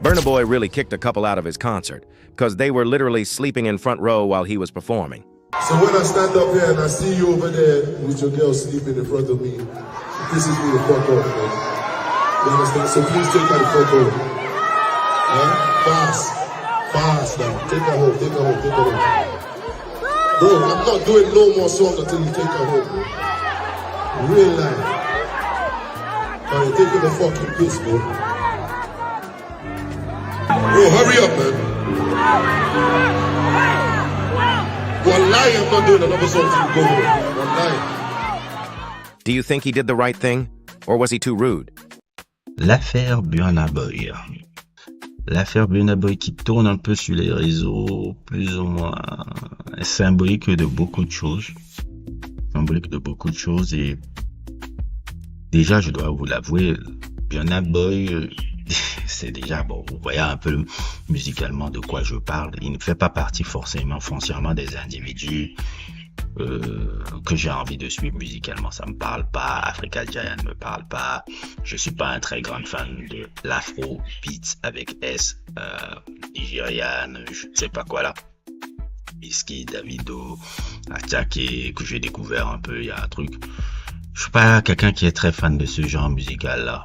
Burna Boy really kicked a couple out of his concert because they were literally sleeping in front row while he was performing. So when I stand up here and I see you over there with your girl sleeping in front of me, it pisses me the fuck off, man. You understand? So please take her the fuck home. Fast now. Take her home. Bro, I'm not doing no more songs until you take her home, bro. Real life. Alright, take her the fucking piss, bro. Bro, hurry up, man. Wallahi, I'm not doing another song till you go home. Wallahi. Do you think he did the right thing, or was he too rude? L'affaire Burna Boy. L'affaire Burna Boy qui tourne un peu sur les réseaux, plus ou moins symbolique de beaucoup de choses. Et déjà, je dois vous l'avouer, Burna Boy, c'est déjà, bon, vous voyez un peu musicalement de quoi je parle. Il ne fait pas partie forcément foncièrement des individus que j'ai envie de suivre musicalement. Ça me parle pas, Africa Giant me parle pas. Je suis pas un très grand fan de l'afro beats avec S, nigériane, je ne sais pas quoi là. Wizkid, Davido, Atake, que j'ai découvert un peu, il y a un truc. Je suis pas quelqu'un qui est très fan de ce genre musical là.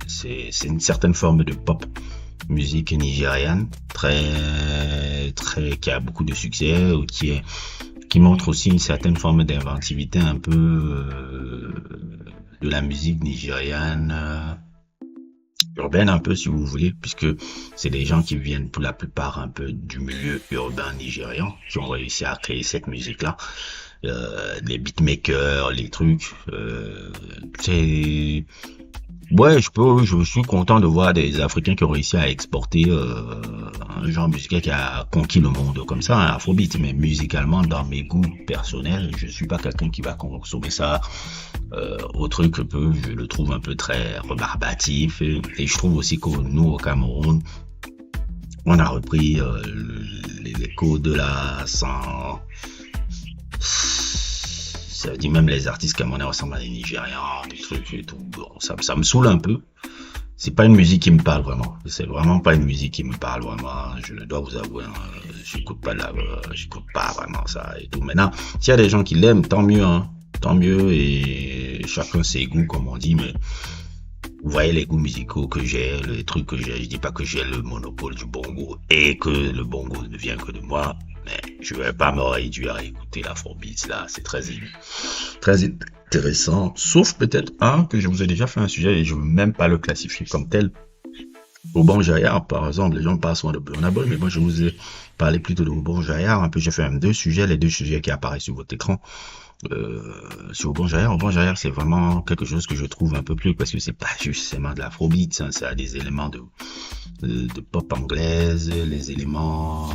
C'est une certaine forme de pop musique nigériane, qui a beaucoup de succès, ou qui montre aussi une certaine forme d'inventivité un peu de la musique nigériane, urbaine un peu si vous voulez, puisque c'est des gens qui viennent pour la plupart un peu du milieu urbain nigérian, qui ont réussi à créer cette musique là. Les beatmakers, les trucs, ouais, je suis content de voir des Africains qui ont réussi à exporter un genre musical qui a conquis le monde comme ça, un afrobeat. Mais musicalement, dans mes goûts personnels, je suis pas quelqu'un qui va consommer ça au truc je le trouve un peu très rebarbatif. Et je trouve aussi que nous, au Cameroun, on a repris les codes de la sans... Ça veut dire même les artistes camerounais ressemblent à des Nigérians, des trucs et tout. Bon, ça me saoule un peu. C'est pas une musique qui me parle vraiment. C'est vraiment pas une musique qui me parle vraiment. Je dois vous avouer, j'écoute pas vraiment ça et tout. Maintenant, s'il y a des gens qui l'aiment, tant mieux, hein. Tant mieux, et chacun ses goûts, comme on dit, mais vous voyez les goûts musicaux que j'ai, les trucs que j'ai. Je dis pas que j'ai le monopole du bongo et que le bongo ne vient que de moi. Mais je vais pas me réduire à écouter l'afrobeat là, c'est très intéressant. Sauf peut-être un que je vous ai déjà fait un sujet et je veux même pas le classifier comme tel. Obon Jaillard, par exemple, les gens parlent souvent de Burna Boy, mais moi je vous ai parlé plutôt de Obon Jaillard. Un peu, j'ai fait même les deux sujets qui apparaissent sur votre écran. Sur Obon Jaillard, c'est vraiment quelque chose que je trouve un peu plus, parce que c'est pas justement de l'afrobeat, hein, ça a des éléments de pop anglaise, les éléments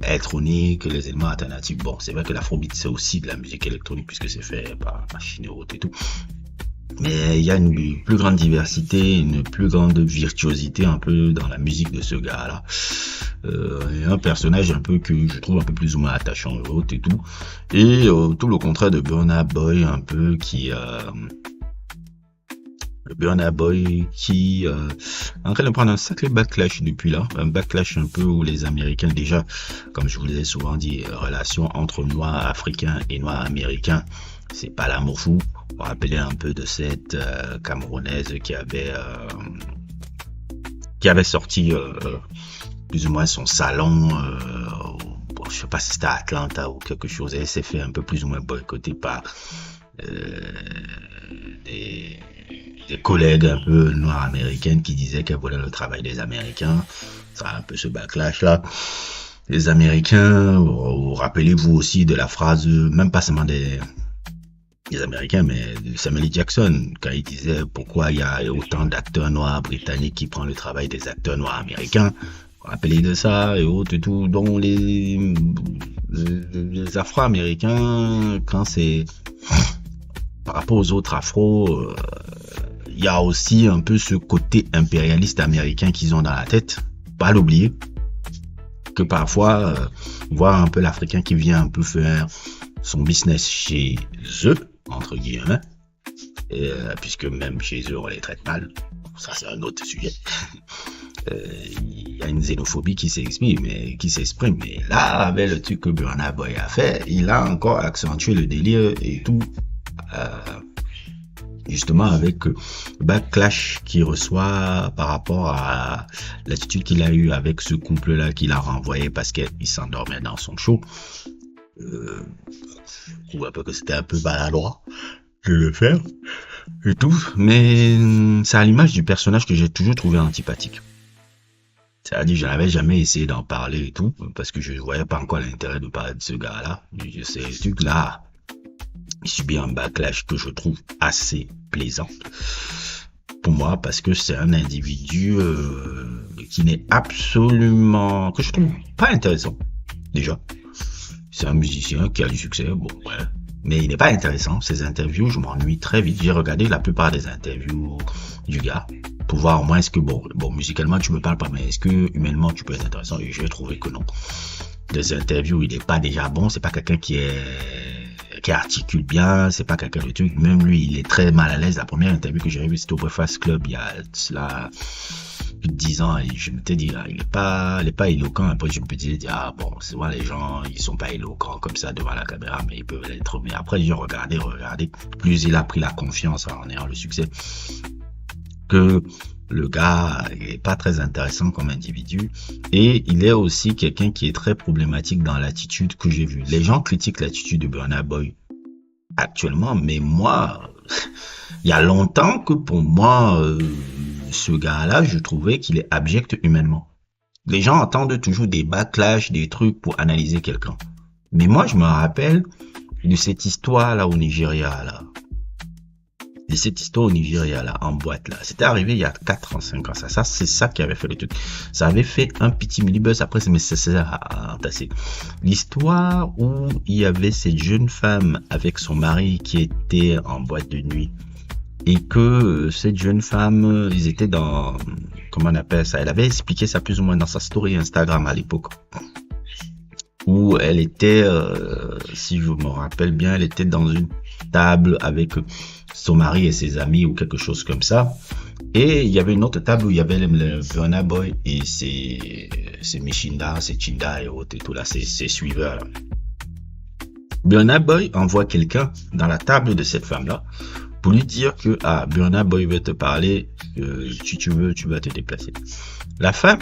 électroniques, les éléments alternatifs. Bon, c'est vrai que l'afrobeat c'est aussi de la musique électronique puisque c'est fait par machine haute et tout. Mais il y a une plus grande diversité, une plus grande virtuosité un peu dans la musique de ce gars-là. Un personnage un peu que je trouve un peu plus ou moins attachant haute et tout. Et tout le contraire de Burna Boy un peu qui... le Burna Boy qui est en train de prendre un sacré backlash depuis là, un backlash un peu où les Américains déjà, comme je vous l'ai souvent dit, relation entre Noirs africains et Noirs américains, c'est pas l'amour fou. On rappelait un peu de cette Camerounaise qui avait sorti plus ou moins son salon, je sais pas si c'était à Atlanta ou quelque chose, et elle s'est fait un peu plus ou moins boycotter par des collègues un peu noirs américaines qui disaient qu'elle volait le travail des Américains. Ça a un peu ce backlash là. Les Américains, rappelez-vous aussi de la phrase, même pas seulement des Américains, mais de Samuel Jackson, quand il disait pourquoi il y a autant d'acteurs noirs britanniques qui prennent le travail des acteurs noirs américains. Rappelez de ça et autres et tout. Donc les Afro-Américains, quand c'est par rapport aux autres Afro, il y a aussi un peu ce côté impérialiste américain qu'ils ont dans la tête. Pas l'oublier. Que parfois, voir un peu l'Africain qui vient un peu faire son business chez eux, entre guillemets, puisque même chez eux, on les traite mal. Ça, c'est un autre sujet. il y a une xénophobie qui s'exprime, mais là, avec le truc que Burna Boy a fait, il a encore accentué le délire et tout, justement avec le backlash qu'il reçoit par rapport à l'attitude qu'il a eue avec ce couple-là qu'il a renvoyé parce qu'il s'endormait dans son show. Je trouve un peu que c'était un peu maladroit de le faire et tout, mais c'est à l'image du personnage que j'ai toujours trouvé antipathique. C'est-à-dire, je n'avais jamais essayé d'en parler et tout, parce que je ne voyais pas encore l'intérêt de parler de ce gars-là. Ces trucs-là, il subit un backlash que je trouve assez plaisant pour moi, parce que c'est un individu qui n'est absolument, que je trouve pas intéressant, déjà. C'est un musicien qui a du succès, bon, ouais. Mais il n'est pas intéressant. Ses interviews, je m'ennuie très vite. J'ai regardé la plupart des interviews du gars pour voir au moins est-ce que, bon, musicalement, tu me parles pas, mais est-ce que humainement, tu peux être intéressant? Et j'ai trouvé que non. Des interviews, il n'est pas déjà bon. C'est pas quelqu'un qui articule bien. C'est pas quelqu'un de truc. Même lui, il est très mal à l'aise. La première interview que j'ai vue, c'était au Breakfast Club il y a cela plus de 10 ans, et je me suis dit, il est pas éloquent. Après, je me suis dit, ah bon, c'est vrai, les gens, ils sont pas éloquents comme ça devant la caméra, mais ils peuvent l'être. Mais après, j'ai regardé, plus il a pris la confiance en ayant le succès, que le gars est pas très intéressant comme individu, et il est aussi quelqu'un qui est très problématique dans l'attitude que j'ai vue. Les gens critiquent l'attitude de Burna Boy actuellement, mais moi, il y a longtemps que pour moi, ce gars-là, je trouvais qu'il est abject humainement. Les gens entendent toujours des backlash, des trucs pour analyser quelqu'un. Mais moi, je me rappelle de cette histoire-là au Nigeria, là. En boîte, là. C'était arrivé il y a 4 ans, 5 ans. Ça, c'est ça qui avait fait le truc. Ça avait fait un petit mini-buzz. Après, c'est nécessaire à entasser. L'histoire où il y avait cette jeune femme avec son mari qui était en boîte de nuit. Et que cette jeune femme, ils étaient dans, comment on appelle ça, elle avait expliqué ça plus ou moins dans sa story Instagram à l'époque, où elle était, si je me rappelle bien, elle était dans une table avec son mari et ses amis ou quelque chose comme ça, et il y avait une autre table où il y avait le Burna Boy et ses Mishinda, ses Chinda et autres et tout là, ses suiveurs là. Burna Boy envoie quelqu'un dans la table de cette femme-là pour lui dire que Burna Boy veut te parler, si tu veux, tu vas te déplacer. La femme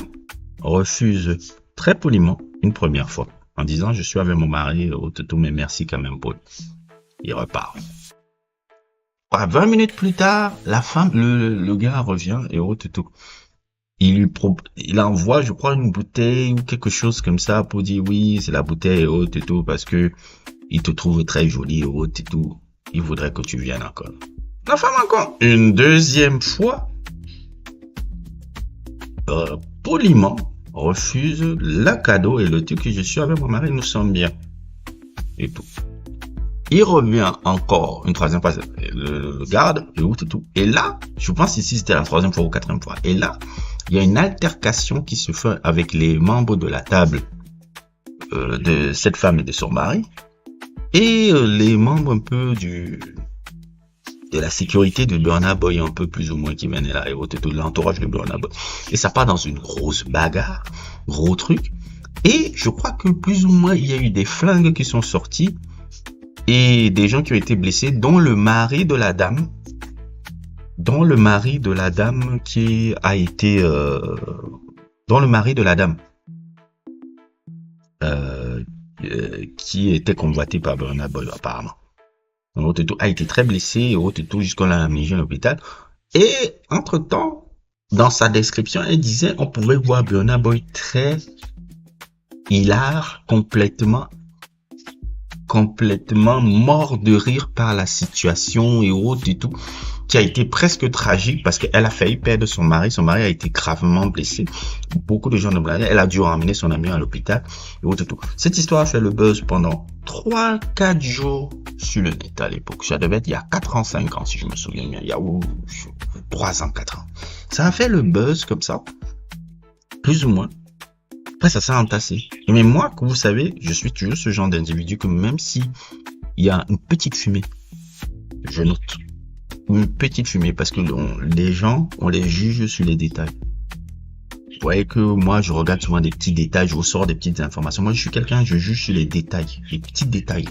refuse très poliment une première fois en disant je suis avec mon mari, tout, mais merci quand même Paul. Il repart. 20 minutes plus tard, la femme, le gars revient et tout. Il envoie, je crois, une bouteille ou quelque chose comme ça pour dire oui, c'est la bouteille et tout parce que il te trouve très jolie et tout. Il voudrait que tu viennes encore. La femme encore une deuxième fois, poliment, refuse le cadeau et le truc que je suis avec mon mari, nous sommes bien. Et tout. Il revient encore une troisième fois, le garde, et tout. Et là, je pense ici c'était la troisième fois ou quatrième fois. Et là, il y a une altercation qui se fait avec les membres de la table de cette femme et de son mari. Et les membres un peu de la sécurité de Burna Boy, un peu plus ou moins qui mènent là, et tout l'entourage de Burna Boy. Et ça part dans une grosse bagarre, gros truc. Et je crois que plus ou moins, il y a eu des flingues qui sont sortis et des gens qui ont été blessés, dont le mari de la dame qui a été, dont le mari de la dame qui était convoité par Burna Boy apparemment. Tout a été très blessé et tout jusqu'à la mise à l'hôpital. Et entre-temps, dans sa description, elle disait on pouvait voir Burna Boy très hilar, complètement mort de rire par la situation et tout, qui a été presque tragique parce qu'elle a failli perdre son mari. Son mari a été gravement blessé. Beaucoup de gens ne blaguent. Elle a dû ramener son ami à l'hôpital et tout. Cette histoire a fait le buzz pendant 3-4 jours sur le net à l'époque. Ça devait être il y a 4 ans, 5 ans, si je me souviens bien. Il y a 3 ans, 4 ans. Ça a fait le buzz comme ça. Plus ou moins. Après, ça s'est entassé. Mais moi, comme vous savez, je suis toujours ce genre d'individu que même si il y a une petite fumée, je note une petite fumée parce que les gens, on les juge sur les détails. voyez que moi, je regarde souvent des petits détails, je ressors des petites informations. Moi, je suis quelqu'un, je juge sur les détails, les petits détails,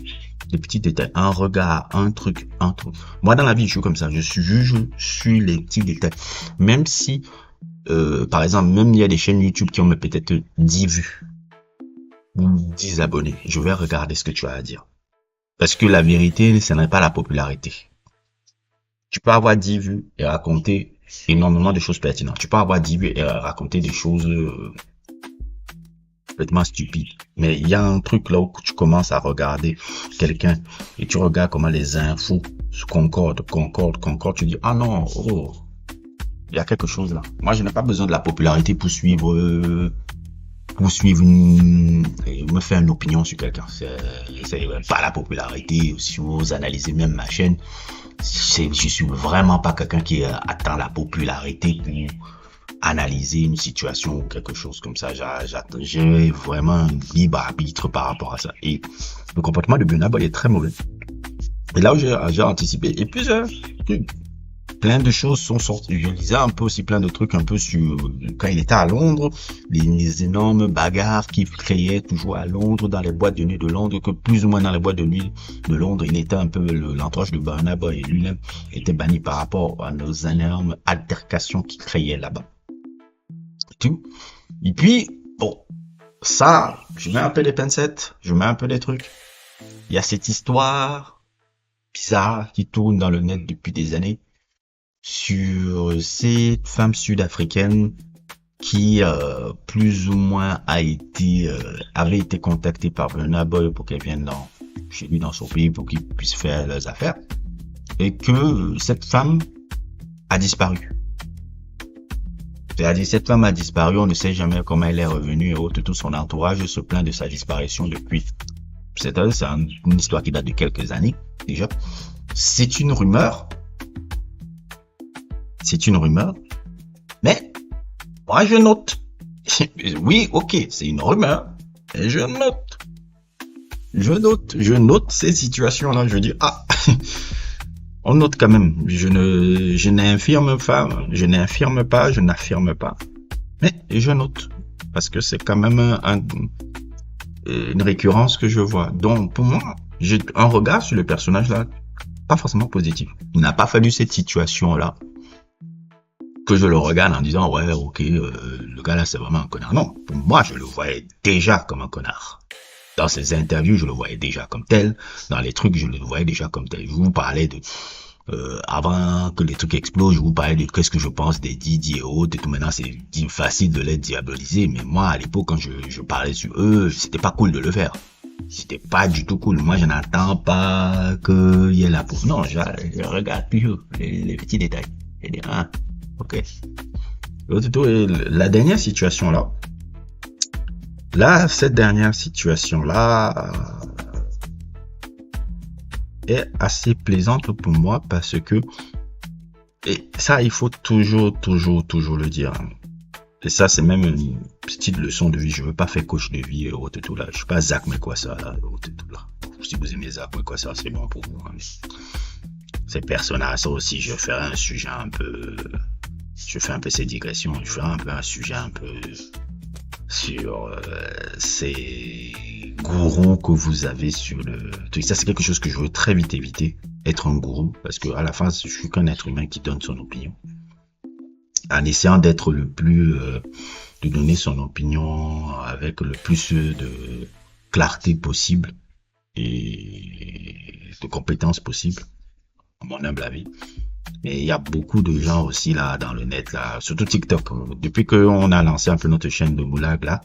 les petits détails. Un regard, un truc, un truc. Moi, dans la vie, je suis comme ça. Je juge sur les petits détails. Même si, par exemple, même il y a des chaînes YouTube qui ont peut-être 10 vues ou 10 abonnés. Je vais regarder ce que tu as à dire. Parce que la vérité, ce n'est pas la popularité. Tu peux avoir 10 vues et raconter énormément de choses pertinentes. Tu peux avoir 10 vues et raconter des choses complètement stupides. Mais il y a un truc là où tu commences à regarder quelqu'un et tu regardes comment les infos se concordent. Tu dis, ah non, oh, il y a quelque chose là. Moi, je n'ai pas besoin de la popularité pour suivre me faire une opinion sur quelqu'un. C'est pas la popularité. Si vous analysez même ma chaîne, je suis vraiment pas quelqu'un qui attend la popularité pour analyser une situation ou quelque chose comme ça. J'ai vraiment un libre arbitre par rapport à ça. Et le comportement de Burna Boy est très mauvais. Et là où j'ai anticipé, et plusieurs trucs, plein de choses sont sorties. Je lisais un peu aussi plein de trucs un peu sur quand il était à Londres, les énormes bagarres qu'il créait toujours à Londres, dans les boîtes de nuit de Londres, que plus ou moins dans les boîtes de nuit de Londres, il était un peu l'entourage de Burna Boy et lui-même était banni par rapport à nos énormes altercations qu'il créait là-bas. Et puis, bon, ça, je mets un peu des pincettes, je mets un peu des trucs. Il y a cette histoire bizarre qui tourne dans le net depuis des années sur cette femme sud-africaine qui plus ou moins avait été contactée par Burna Boy pour qu'elle vienne chez lui dans son pays pour qu'il puisse faire leurs affaires, et que cette femme a disparu. C'est-à-dire, cette femme a disparu, on ne sait jamais comment elle est revenue et autres, tout son entourage se plaint de sa disparition depuis. C'est une histoire qui date de quelques années déjà. C'est une rumeur. Mais moi je note. Oui, ok, c'est une rumeur. Et je note ces situations-là. Je dis, ah, on note quand même. Je n'affirme pas, je n'affirme pas. Mais je note. Parce que c'est quand même une récurrence que je vois. Donc, pour moi, j'ai un regard sur le personnage là, pas forcément positif. Il n'a pas fallu cette situation-là que je le regarde en disant, ouais, ok, le gars là, c'est vraiment un connard. Non, pour moi, je le voyais déjà comme un connard. Dans ses interviews, je le voyais déjà comme tel. Dans les trucs, je le voyais déjà comme tel. Je vous parlais de... avant que les trucs explosent, je vous parlais de qu'est-ce que je pense des Didi et autres. Et tout maintenant, c'est facile de les diaboliser. Mais moi, à l'époque, quand je parlais sur eux, c'était pas cool de le faire. C'était pas du tout cool. Moi, je n'attends pas qu'il y ait la peau. Non, je regarde toujours les petits détails. Et dire, ah, ok. La dernière situation là, cette dernière situation-là est assez plaisante pour moi parce que, et ça, il faut toujours le dire. Et ça, c'est même une petite leçon de vie. Je veux pas faire coach de vie et autres tout là. Je suis pas Zach Mekwassa là, autres tout là. Si vous aimez Zach Mekwassa, c'est bon pour vous. Hein. Ces personnages, ça aussi, je fais un sujet un peu... Je fais un peu ces digressions. Je fais un peu un sujet un peu sur ces gourous que vous avez sur le... Ça, c'est quelque chose que je veux très vite éviter. Être un gourou. Parce que à la fin, je suis qu'un être humain qui donne son opinion. En essayant d'être le plus... de donner son opinion avec le plus de clarté possible et de compétences possibles, à mon humble avis. Mais il y a beaucoup de gens aussi là dans le net là, surtout TikTok. Depuis qu'on a lancé un peu notre chaîne de Moulag là,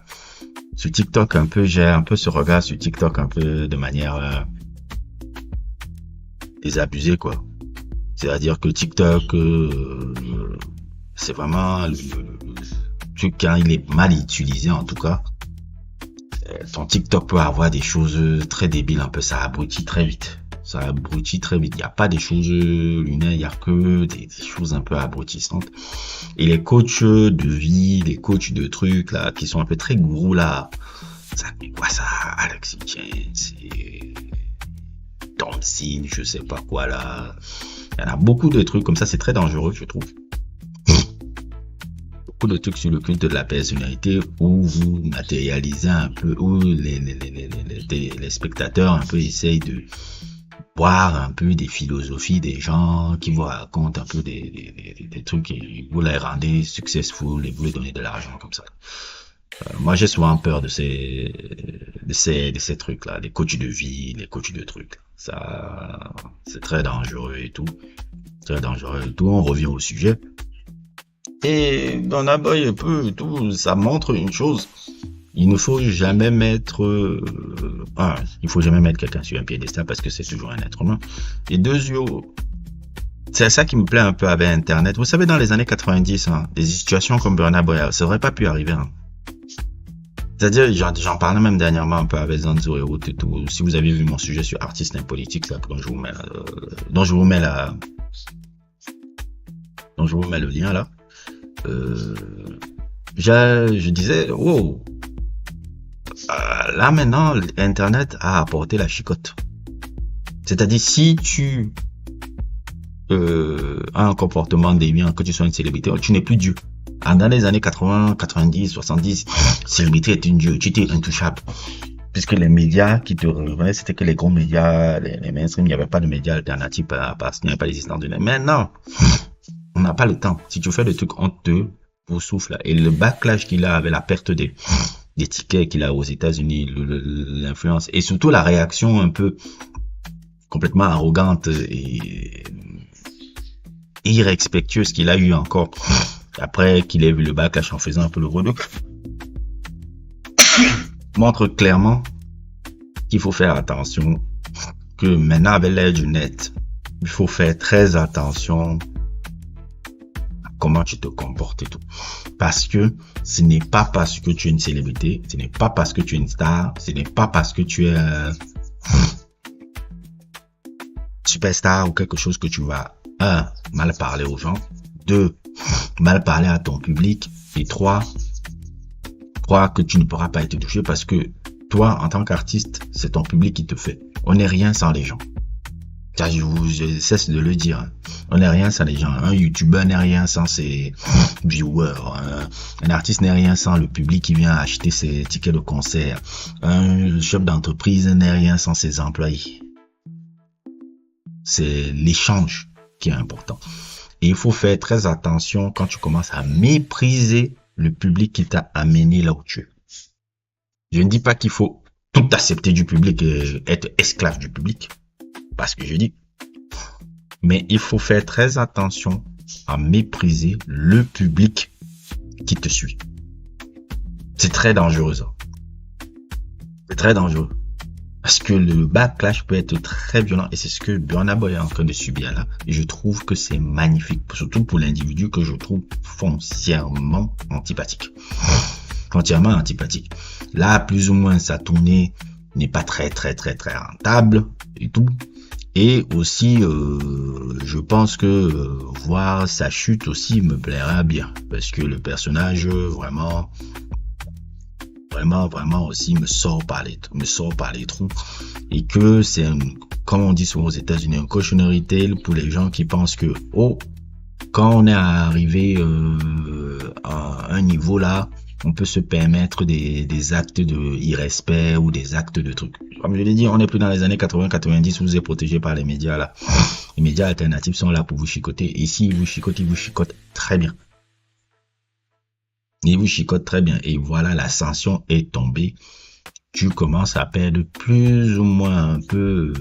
sur TikTok un peu, j'ai un peu ce regard sur TikTok un peu de manière désabusée quoi. C'est-à-dire que TikTok, c'est vraiment le truc quand il est mal utilisé en tout cas. Ton TikTok peut avoir des choses très débiles, un peu ça abrutit très vite. Il n'y a pas des choses lunaires, il n'y a que des choses un peu abrutissantes. Et les coachs de vie, les coachs de trucs là, qui sont un peu très gourous là, ça fait quoi ça, Alex c'est Thompson, je sais pas quoi là. Il y en a beaucoup de trucs comme ça, c'est très dangereux je trouve. beaucoup de trucs sur le culte de la personnalité où vous matérialisez un peu, où les spectateurs un peu essayent de boire un peu des philosophies des gens qui vous racontent un peu des trucs et vous les rendez successful et vous les donnez de l'argent comme ça. Moi, j'ai souvent peur de ces trucs-là, les coachs de vie, les coachs de trucs. Ça, c'est très dangereux et tout. Très dangereux et tout. On revient au sujet. Et Burna Boy un peu et tout, ça montre une chose. Il ne faut jamais mettre, il faut jamais mettre quelqu'un sur un piédestal parce que c'est toujours un être humain. Et deux, c'est ça qui me plaît un peu avec Internet. Vous savez, dans les années 90, des situations comme Burna Boy, ça aurait pas pu arriver. C'est-à-dire, j'en parlais même dernièrement un peu avec Zanzo et autres et tout. Si vous avez vu mon sujet sur artistes impolitiques, là, dont je vous mets le lien là, je disais, wow, là maintenant, Internet a apporté la chicotte. C'est-à-dire, si tu as un comportement déviant, que tu sois une célébrité, tu n'es plus Dieu. Dans les années 80, 90, 70, célébrité était une dieu, tu étais intouchable. Puisque les médias qui te revenaient, c'était que les gros médias, les mainstream, il n'y avait pas de médias alternatifs parce qu'il n'y avait pas l'existence de net. Maintenant, on n'a pas le temps. Si tu fais des trucs honteux, vous souffle. Et le backlash qu'il a avec la perte des tickets qu'il a aux États-Unis, l'influence, et surtout la réaction un peu complètement arrogante et irrespectueuse qu'il a eu encore. Après qu'il ait vu le backlash en faisant un peu le redou, montre clairement qu'il faut faire attention, que maintenant avec l'ère du net, il faut faire très attention à comment tu te comportes et tout. Parce que ce n'est pas parce que tu es une célébrité, ce n'est pas parce que tu es une star, ce n'est pas parce que tu es superstar ou quelque chose que tu vas, mal parler aux gens, 2, mal parler à ton public, et 3, croire que tu ne pourras pas être touché parce que toi, en tant qu'artiste, c'est ton public qui te fait. On n'est rien sans les gens. Je cesse de le dire. On n'est rien sans les gens. Un YouTuber n'est rien sans ses viewers. Un artiste n'est rien sans le public qui vient acheter ses tickets de concert. Un chef d'entreprise n'est rien sans ses employés. C'est l'échange qui est important. Et il faut faire très attention quand tu commences à mépriser le public qui t'a amené là où tu es. Je ne dis pas qu'il faut tout accepter du public et être esclave du public. Parce que je dis. Mais il faut faire très attention à mépriser le public qui te suit. C'est très dangereux ça. C'est très dangereux. Parce que le backlash peut être très violent et c'est ce que Burna Boy est en train de subir là. Et je trouve que c'est magnifique, surtout pour l'individu que je trouve foncièrement antipathique. Foncièrement antipathique. Là, plus ou moins, sa tournée n'est pas très rentable et tout. Et aussi, je pense que voir sa chute aussi me plaira bien. Parce que le personnage, vraiment aussi me sort par les trous et que c'est comme on dit souvent aux États-Unis, un cautionary tale pour les gens qui pensent que quand on est arrivé à un niveau là, on peut se permettre des actes de irrespect ou des actes de trucs. Comme je l'ai dit, on n'est plus dans les années 80-90 où vous êtes protégé par les médias là. Les médias alternatifs sont là pour vous chicoter et s'ils vous chicotent, ils vous chicotent très bien. Il vous chicote très bien. Et voilà, la sanction est tombée. Tu commences à perdre plus ou moins un peu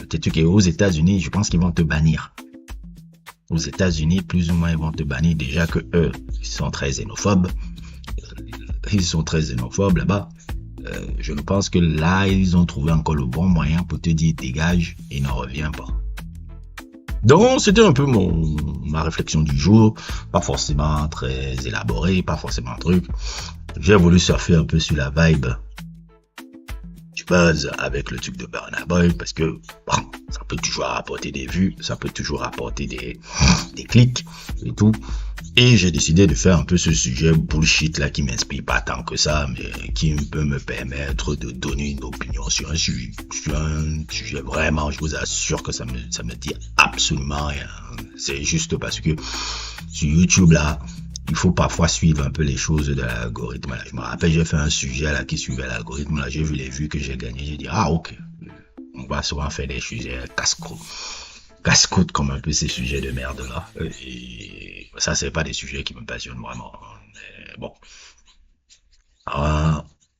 tes trucs. Et aux États-Unis, je pense qu'ils vont te bannir. Aux États-Unis, plus ou moins, ils vont te bannir. Déjà que eux, ils sont très xénophobes. Ils sont très xénophobes là-bas. Je pense que là, ils ont trouvé encore le bon moyen pour te dire dégage et n'en reviens pas. Donc, c'était un peu ma réflexion du jour. Pas forcément très élaborée, pas forcément un truc. J'ai voulu surfer un peu sur la vibe du buzz avec le truc de Burna Boy parce que bon, ça peut toujours rapporter des vues, ça peut toujours rapporter des clics et tout. Et j'ai décidé de faire un peu ce sujet bullshit là qui m'inspire pas tant que ça, mais qui peut me permettre de donner une opinion sur un sujet vraiment, je vous assure que ça me dit absolument rien. C'est juste parce que sur YouTube là, il faut parfois suivre un peu les choses de l'algorithme. Là. Je me rappelle, j'ai fait un sujet là qui suivait l'algorithme. Là, j'ai vu les vues que j'ai gagnées. J'ai dit, ah, ok. On va souvent faire des sujets casse-croûte. Casse-croûte comme un peu ces sujets de merde là. Et ça, c'est pas des sujets qui me passionnent vraiment. Mais bon.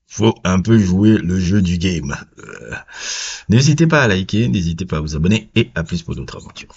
Faut un peu jouer le jeu du game. N'hésitez pas à liker, n'hésitez pas à vous abonner et à plus pour d'autres aventures.